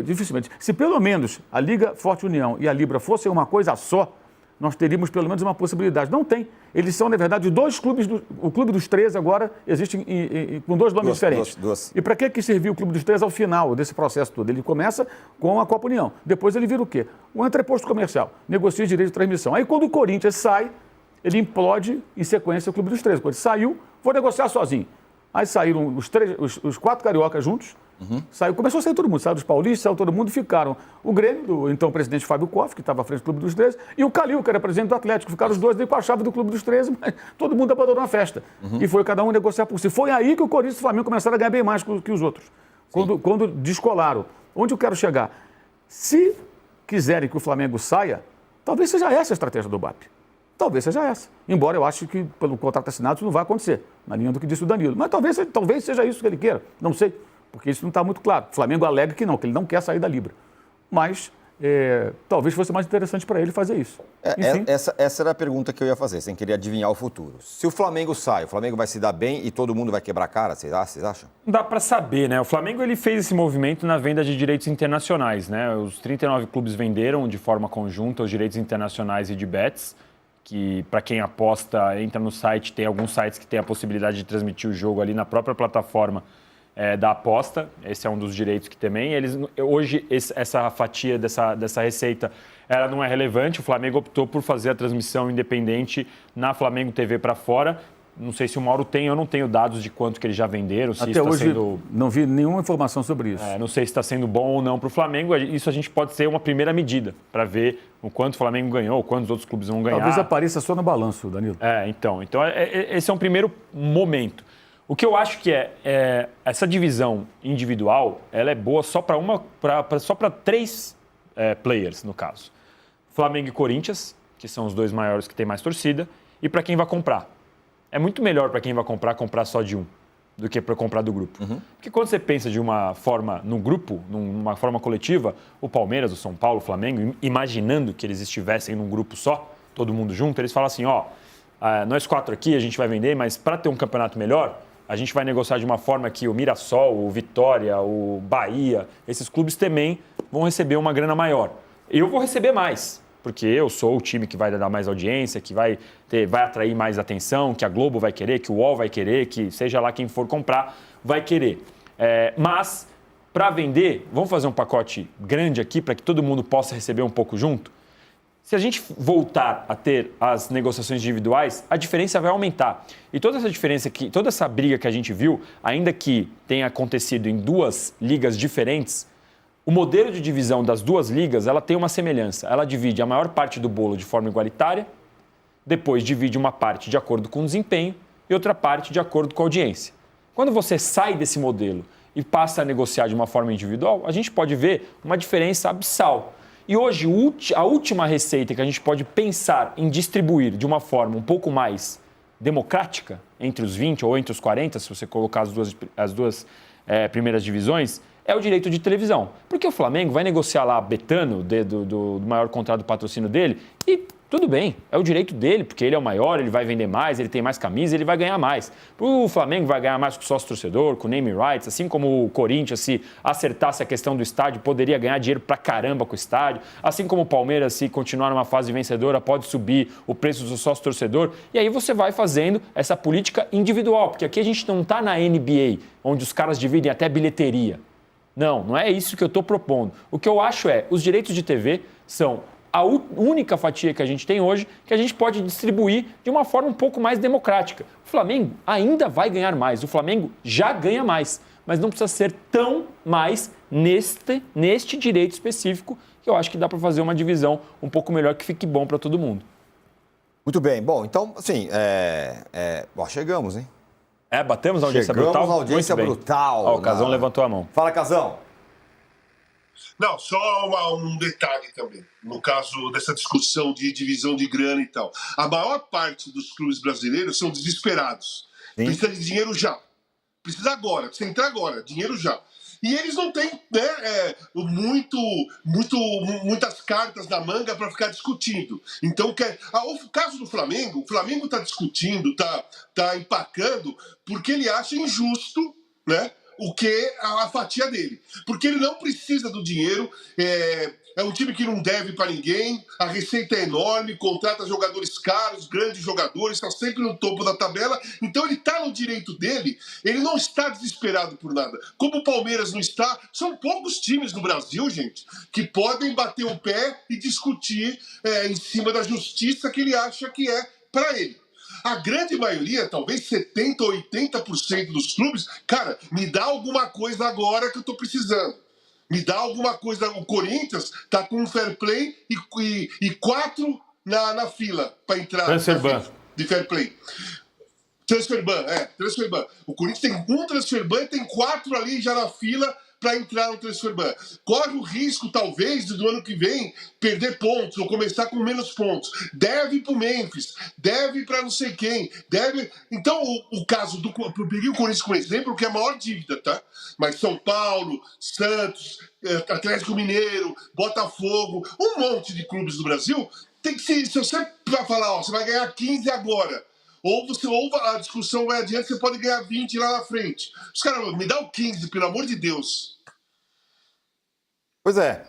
Dificilmente. Se pelo menos a Liga Forte União e a Libra fossem uma coisa só, nós teríamos pelo menos uma possibilidade. Não tem. Eles são, na verdade, dois clubes. O Clube dos 13 agora existe com dois nomes diferentes. Duas. E para que serviu o Clube dos 13 ao final desse processo todo? Ele começa com a Copa União. Depois ele vira o quê? Um entreposto comercial. Negocia direito de transmissão. Aí quando o Corinthians sai, ele implode em sequência o Clube dos 13. Quando ele saiu, vou negociar sozinho. Aí saíram os 4 cariocas juntos. Começou a sair todo mundo, saiu dos paulistas, saiu todo mundo e ficaram o Grêmio, do então presidente Fábio Koff, que estava à frente do Clube dos 13, e o Calil, que era presidente do Atlético. Ficaram os dois ali com a chave do Clube dos 13, mas todo mundo abandonou a festa. E foi cada um negociar por si. Foi aí que o Corinthians e o Flamengo começaram a ganhar bem mais que os outros, quando descolaram. Onde eu quero chegar? Se quiserem que o Flamengo saia, talvez seja essa a estratégia do BAP. Talvez seja essa. Embora eu ache que pelo contrato assinado isso não vai acontecer, na linha do que disse o Danilo. Mas talvez seja isso que ele queira, não sei. Porque isso não está muito claro. O Flamengo alega que ele não quer sair da Libra. Mas talvez fosse mais interessante para ele fazer isso. Essa era a pergunta que eu ia fazer, sem querer adivinhar o futuro. Se o Flamengo sai, o Flamengo vai se dar bem e todo mundo vai quebrar a cara, vocês acham? Não dá para saber, né? O Flamengo ele fez esse movimento na venda de direitos internacionais, né? Os 39 clubes venderam de forma conjunta os direitos internacionais e de bets, que para quem aposta, entra no site, tem alguns sites que tem a possibilidade de transmitir o jogo ali na própria plataforma da aposta. Esse é um dos direitos que também. Hoje, essa fatia dessa receita ela não é relevante. O Flamengo optou por fazer a transmissão independente na Flamengo TV para fora. Não sei se o Mauro tem, eu não tenho dados de quanto que eles já venderam. Se Até hoje não vi nenhuma informação sobre isso. Não sei se está sendo bom ou não para o Flamengo. Isso a gente pode ser uma primeira medida para ver o quanto o Flamengo ganhou, quantos outros clubes vão ganhar. Talvez apareça só no balanço, Danilo. Então esse é um primeiro momento. O que eu acho que essa divisão individual, ela é boa só para 3 players, no caso. Flamengo e Corinthians, que são os 2 maiores que têm mais torcida, e para quem vai comprar. É muito melhor para quem vai comprar só de um, do que para comprar do grupo. Porque quando você pensa de uma forma no grupo, numa forma coletiva, o Palmeiras, o São Paulo, o Flamengo, imaginando que eles estivessem num grupo só, todo mundo junto, eles falam assim, nós 4 aqui a gente vai vender, mas para ter um campeonato melhor, a gente vai negociar de uma forma que o Mirassol, o Vitória, o Bahia, esses clubes também vão receber uma grana maior. Eu vou receber mais, porque eu sou o time que vai dar mais audiência, que vai atrair mais atenção, que a Globo vai querer, que o UOL vai querer, que seja lá quem for comprar vai querer. Mas, para vender, vamos fazer um pacote grande aqui para que todo mundo possa receber um pouco junto? Se a gente voltar a ter as negociações individuais, a diferença vai aumentar. E toda essa briga que a gente viu, ainda que tenha acontecido em 2 ligas diferentes, o modelo de divisão das 2 ligas, ela tem uma semelhança. Ela divide a maior parte do bolo de forma igualitária, depois divide uma parte de acordo com o desempenho e outra parte de acordo com a audiência. Quando você sai desse modelo e passa a negociar de uma forma individual, a gente pode ver uma diferença abissal. E hoje, a última receita que a gente pode pensar em distribuir de uma forma um pouco mais democrática, entre os 20 ou entre os 40, se você colocar as duas primeiras divisões, é o direito de televisão. Porque o Flamengo vai negociar lá Betano, do maior contrato do patrocínio dele, e tudo bem, é o direito dele, porque ele é o maior, ele vai vender mais, ele tem mais camisa, ele vai ganhar mais. O Flamengo vai ganhar mais com o sócio-torcedor, com o name rights, assim como o Corinthians, se acertasse a questão do estádio, poderia ganhar dinheiro pra caramba com o estádio. Assim como o Palmeiras, se continuar numa fase vencedora, pode subir o preço do sócio-torcedor. E aí você vai fazendo essa política individual, porque aqui a gente não está na NBA, onde os caras dividem até bilheteria. Não é isso que eu estou propondo. O que eu acho os direitos de TV são a única fatia que a gente tem hoje que a gente pode distribuir de uma forma um pouco mais democrática. O Flamengo ainda vai ganhar mais, o Flamengo já ganha mais, mas não precisa ser tão mais neste direito específico, que eu acho que dá para fazer uma divisão um pouco melhor que fique bom para todo mundo. Muito bem, bom, então, assim, chegamos, hein? Batemos a audiência brutal? Chegamos à audiência brutal. O Casão levantou a mão. Fala, Casão. Não, só um detalhe também, no caso dessa discussão de divisão de grana e tal. A maior parte dos clubes brasileiros são desesperados. Sim. Precisa de dinheiro já. Precisa agora, precisa entrar agora, dinheiro já. E eles não têm muitas cartas na manga para ficar discutindo. Então, o caso do Flamengo, o Flamengo está discutindo, está empacando, porque ele acha injusto, né? o que a fatia dele. Porque ele não precisa do dinheiro, é um time que não deve para ninguém, a receita é enorme, contrata jogadores caros, grandes jogadores, está sempre no topo da tabela, então ele está no direito dele, ele não está desesperado por nada. Como o Palmeiras não está, são poucos times no Brasil, gente, que podem bater o pé e discutir em cima da justiça que ele acha que é para ele. A grande maioria, talvez 70% ou 80% dos clubes, cara, me dá alguma coisa agora que eu estou precisando. Me dá alguma coisa. O Corinthians está com um fair play e 4 na fila para entrar Transferban. de fair play. Transferban. O Corinthians tem um Transferban e tem 4 ali já na fila para entrar no Transferban. Corre o risco, talvez, do ano que vem, perder pontos ou começar com menos pontos. Deve para o Memphis, deve para não sei quem, deve... Então, o caso do... Eu peguei o Corinthians como exemplo, que é a maior dívida, tá? Mas São Paulo, Santos, Atlético Mineiro, Botafogo, um monte de clubes do Brasil, tem que ser... Se você vai falar, ó, você vai ganhar 15 agora... Ou a discussão vai adiante, você pode ganhar 20 lá na frente. Os caras, me dá o 15, pelo amor de Deus. Pois é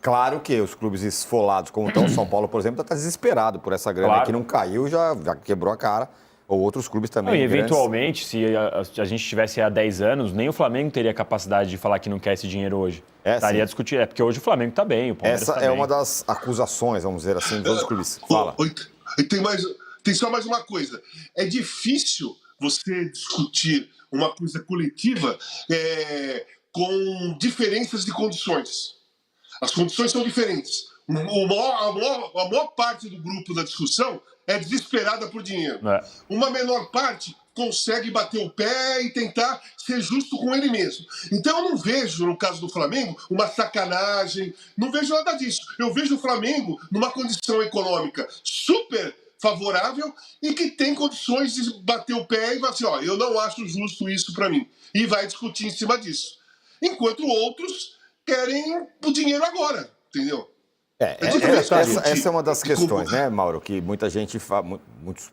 claro que os clubes esfolados, como o São Paulo, por exemplo, está desesperado por essa grana que não caiu, já quebrou a cara. Ou outros clubes também. Não, e eventualmente, se a gente estivesse há 10 anos, nem o Flamengo teria capacidade de falar que não quer esse dinheiro hoje. Estaria a discutir. Porque hoje o Flamengo está bem, o Palmeiras Essa tá é bem. Uma das acusações, vamos dizer assim, dos outros clubes. Fala. Tem só mais uma coisa. É difícil você discutir uma coisa coletiva com diferenças de condições. As condições são diferentes. A maior parte do grupo da discussão é desesperada por dinheiro. Uma menor parte consegue bater o pé e tentar ser justo com ele mesmo. Então eu não vejo, no caso do Flamengo, uma sacanagem, não vejo nada disso. Eu vejo o Flamengo numa condição econômica super favorável e que tem condições de bater o pé e falar assim, ó, eu não acho justo isso para mim. E vai discutir em cima disso. Enquanto outros querem o dinheiro agora, entendeu? Essa é uma das questões, né, Mauro? Que muita gente, muitos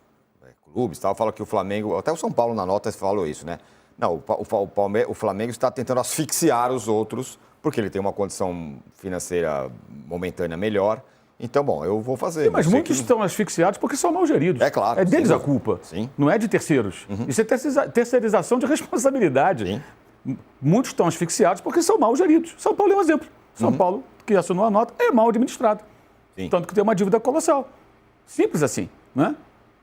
clubes falam que o Flamengo, até o São Paulo na nota falou isso, né? Não, o Flamengo está tentando asfixiar os outros porque ele tem uma condição financeira momentânea melhor. Então, bom, eu vou fazer. Sim, mas muitos estão asfixiados porque são mal geridos. É claro. É deles a culpa. Sim. Não é de terceiros. Isso é terceirização de responsabilidade. Sim. Muitos estão asfixiados porque são mal geridos. São Paulo é um exemplo. São Paulo, que assinou a nota, é mal administrado. Sim. Tanto que tem uma dívida colossal. Simples assim, né?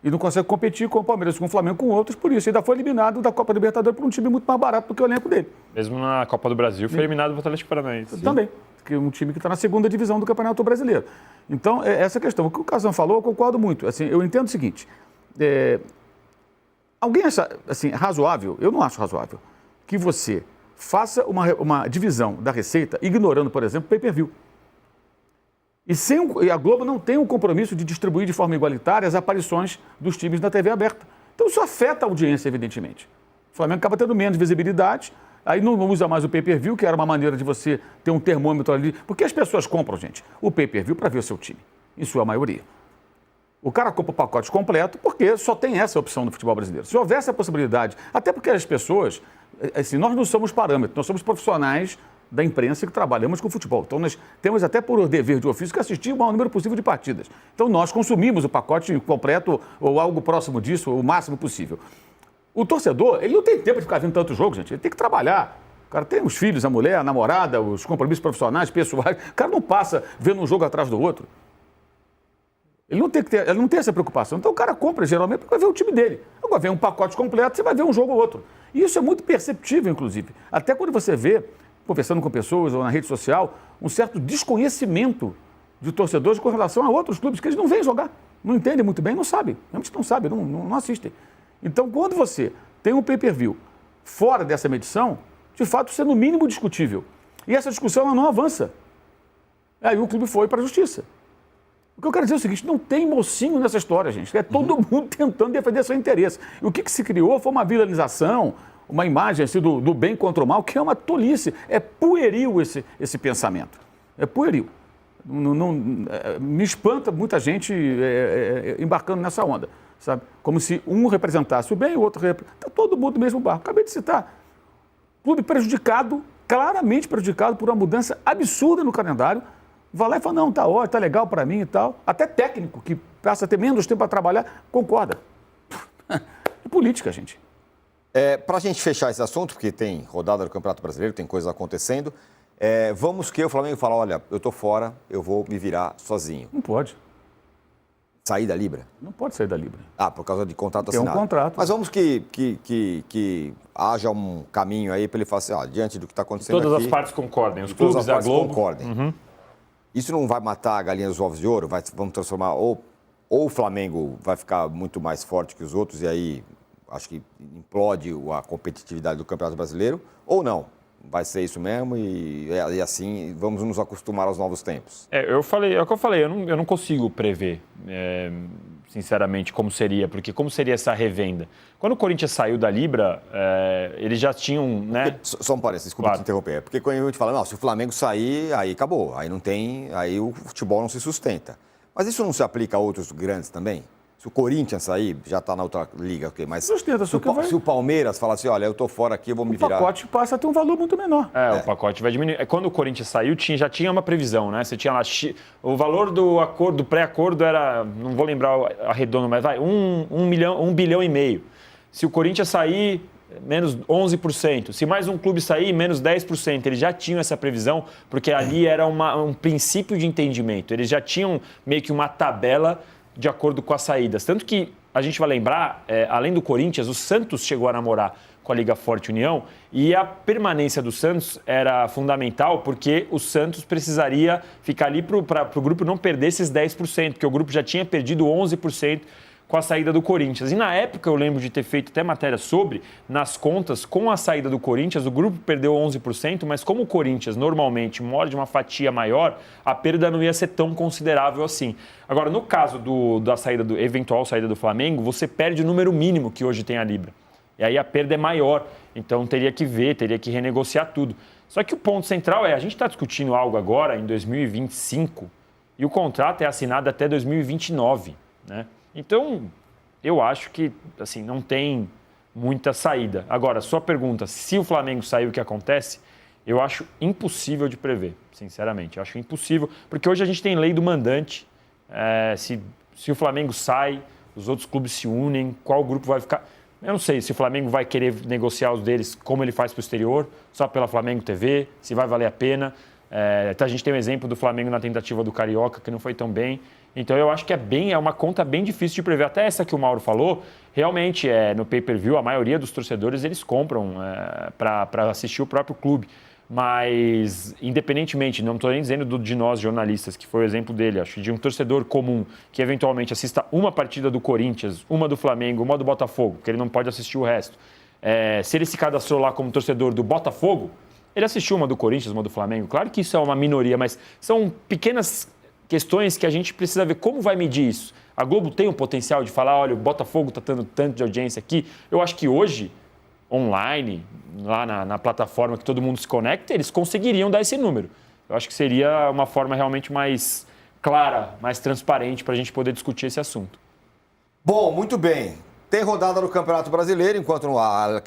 E não consegue competir com o Palmeiras, com o Flamengo, com outros, por isso. Ainda foi eliminado da Copa Libertadores por um time muito mais barato do que o elenco dele. Mesmo na Copa do Brasil, foi eliminado do Atlético Paranaense. Também. Que é um time que está na segunda divisão do Campeonato Brasileiro. Então, essa questão. O que o Casão falou, eu concordo muito. Assim, eu entendo o seguinte. Alguém acha assim, razoável? Eu não acho razoável que você faça uma divisão da receita ignorando, por exemplo, o pay-per-view. E a Globo não tem um compromisso de distribuir de forma igualitária as aparições dos times na TV aberta. Então isso afeta a audiência, evidentemente. O Flamengo acaba tendo menos visibilidade, aí não usa mais o pay-per-view, que era uma maneira de você ter um termômetro ali. Porque as pessoas compram, gente, o pay-per-view para ver o seu time, em sua maioria. O cara compra o pacote completo porque só tem essa opção no futebol brasileiro. Se houvesse a possibilidade, até porque as pessoas, assim, nós não somos parâmetros, nós somos profissionais da imprensa que trabalhamos com futebol. Então, nós temos até por dever de ofício que assistir o maior número possível de partidas. Então, nós consumimos o pacote completo ou algo próximo disso, o máximo possível. O torcedor, ele não tem tempo de ficar vendo tanto jogo, gente. Ele tem que trabalhar. O cara tem os filhos, a mulher, a namorada, os compromissos profissionais, pessoais. O cara não passa vendo um jogo atrás do outro. Ele não tem essa preocupação. Então, o cara compra, geralmente, para ver o time dele. Agora, vem um pacote completo, você vai ver um jogo ou outro. E isso é muito perceptível, inclusive. Até quando você vê, conversando com pessoas ou na rede social, um certo desconhecimento de torcedores com relação a outros clubes que eles não veem jogar, não entendem muito bem, não sabem, realmente não sabem, não assistem. Então, quando você tem um pay-per-view fora dessa medição, de fato, isso é no mínimo discutível. E essa discussão ela não avança. Aí o clube foi para a justiça. O que eu quero dizer é o seguinte, não tem mocinho nessa história, gente. É todo mundo tentando defender seu interesse. E o que se criou foi uma vilanização, uma imagem assim, do bem contra o mal, que é uma tolice. É pueril esse pensamento. É pueril. Me espanta muita gente embarcando nessa onda, sabe? Como se um representasse o bem e o outro representasse. Está todo mundo no mesmo barco. Acabei de citar. Clube prejudicado, claramente prejudicado por uma mudança absurda no calendário. Vai lá e fala, não, tá ótimo, tá legal para mim e tal. Até técnico, que passa a ter menos tempo para trabalhar, concorda. É política, gente. Para a gente fechar esse assunto, porque tem rodada do Campeonato Brasileiro, tem coisas acontecendo, vamos que o Flamengo fala, olha, eu tô fora, eu vou me virar sozinho. Não pode. Sair da Libra? Não pode sair da Libra. Por causa de contrato Tem assinado. um contrato. Mas vamos que haja um caminho aí para ele falar assim, diante do que está acontecendo Todas aqui... as partes concordem, os todas clubes as da partes Globo. concordem. Isso não vai matar a galinha dos ovos de ouro? Vamos transformar... Ou o Flamengo vai ficar muito mais forte que os outros e aí acho que implode a competitividade do Campeonato Brasileiro, ou não? Vai ser isso mesmo e assim vamos nos acostumar aos novos tempos. É o que eu falei, eu não consigo prever, sinceramente, como seria, porque como seria essa revenda? Quando o Corinthians saiu da Libra, eles já tinham, né? Só um parênteses, desculpa te interromper. Porque quando a gente fala, não, se o Flamengo sair, aí acabou, aí não tem, aí o futebol não se sustenta. Mas isso não se aplica a outros grandes também? Se o Corinthians sair, já está na outra liga, ok? Mas Sustenta, se o Palmeiras falar assim, olha, eu estou fora aqui, eu vou me virar... O pacote passa a ter um valor muito menor. O pacote vai diminuir. Quando o Corinthians saiu, já tinha uma previsão, né? Você tinha lá, o valor do acordo, do pré-acordo era, não vou lembrar arredondo, mas vai, 1,5 bilhão. Se o Corinthians sair, menos 11%. Se mais um clube sair, menos 10%. Eles já tinham essa previsão, porque ali era um princípio de entendimento. Eles já tinham meio que uma tabela de acordo com as saídas. Tanto que a gente vai lembrar, além do Corinthians, o Santos chegou a namorar com a Liga Forte União e a permanência do Santos era fundamental porque o Santos precisaria ficar ali para o grupo não perder esses 10%, porque o grupo já tinha perdido 11% com a saída do Corinthians. E na época eu lembro de ter feito até matéria sobre, nas contas, com a saída do Corinthians, o grupo perdeu 11%, mas como o Corinthians normalmente morde uma fatia maior, a perda não ia ser tão considerável assim. Agora, no caso da eventual saída do Flamengo, você perde o número mínimo que hoje tem a Libra. E aí a perda é maior, então teria que renegociar tudo. Só que o ponto central a gente está discutindo algo agora, em 2025, e o contrato é assinado até 2029, né? Então, eu acho que assim, não tem muita saída. Agora, sua pergunta, se o Flamengo sair, o que acontece? Eu acho impossível de prever, sinceramente. Eu acho impossível, porque hoje a gente tem lei do mandante. Se o Flamengo sai, os outros clubes se unem, qual grupo vai ficar... Eu não sei se o Flamengo vai querer negociar os deles como ele faz para o exterior, só pela Flamengo TV, se vai valer a pena. A gente tem um exemplo do Flamengo na tentativa do Carioca, que não foi tão bem. Então, eu acho que é uma conta bem difícil de prever. Até essa que o Mauro falou, realmente, no pay-per-view, a maioria dos torcedores, eles compram para assistir o próprio clube. Mas, independentemente, não estou nem dizendo de nós, jornalistas, que foi o exemplo dele, acho, de um torcedor comum que, eventualmente, assista uma partida do Corinthians, uma do Flamengo, uma do Botafogo, porque ele não pode assistir o resto. Se ele se cadastrou lá como torcedor do Botafogo, ele assistiu uma do Corinthians, uma do Flamengo. Claro que isso é uma minoria, mas são pequenas questões que a gente precisa ver como vai medir isso. A Globo tem o potencial de falar, olha, o Botafogo está tendo tanto de audiência aqui. Eu acho que hoje, online, lá na plataforma que todo mundo se conecta, eles conseguiriam dar esse número. Eu acho que seria uma forma realmente mais clara, mais transparente para a gente poder discutir esse assunto. Bom, muito bem. Tem rodada no Campeonato Brasileiro, enquanto não há...